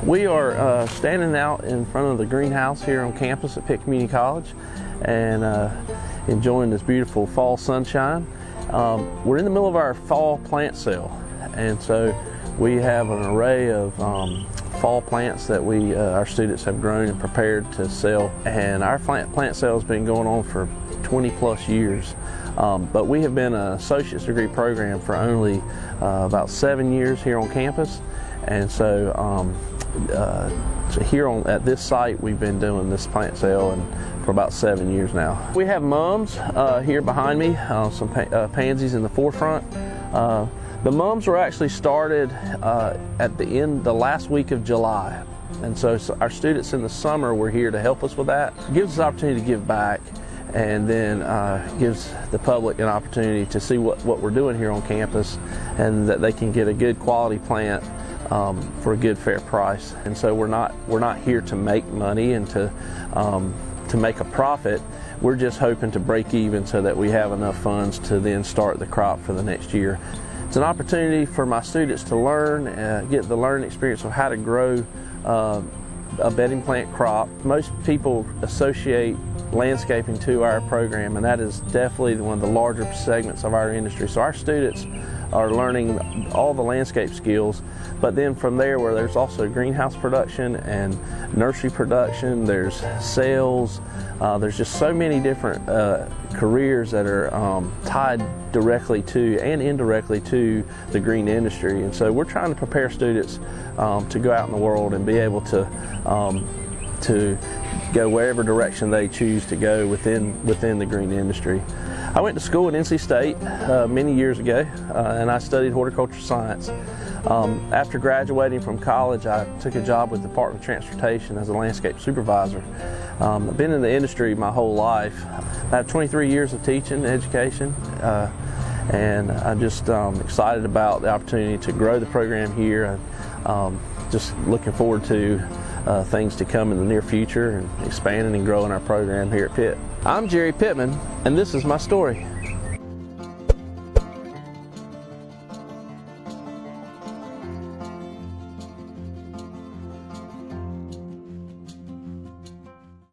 We are standing out in front of the greenhouse here on campus at Pitt Community College and enjoying this beautiful fall sunshine. We're in the middle of our fall plant sale, and so we have an array of fall plants that our students have grown and prepared to sell, and our plant sale has been going on for 20 plus years. But we have been an associate's degree program for only about 7 years here on campus, and so here at this site we've been doing this plant sale for about 7 years now. We have mums here behind me, some pansies in the forefront. The mums were actually started at the last week of July, and so our students in the summer were here to help us with that. It gives us the opportunity to give back, and then gives the public an opportunity to see what we're doing here on campus, and that they can get a good quality plant for a good fair price. And so we're not here to make money and to make a profit. We're just hoping to break even so that we have enough funds to then start the crop for the next year. It's an opportunity for my students to learn, get the learning experience of how to grow a bedding plant crop. Most people associate landscaping to our program, and that is definitely one of the larger segments of our industry. So our students are learning all the landscape skills, but then from there, where there's also greenhouse production and nursery production, there's sales, there's just so many different careers that are tied directly to and indirectly to the green industry. And so we're trying to prepare students to go out in the world and be able to go wherever direction they choose to go within the green industry. I went to school at NC State many years ago, and I studied horticulture science. After graduating from college, I took a job with the Department of Transportation as a landscape supervisor. I've been in the industry my whole life. I have 23 years of teaching education, and I'm just excited about the opportunity to grow the program here. Just looking forward to things to come in the near future and expanding and growing our program here at Pitt. I'm Jerry Pittman, and this is my story.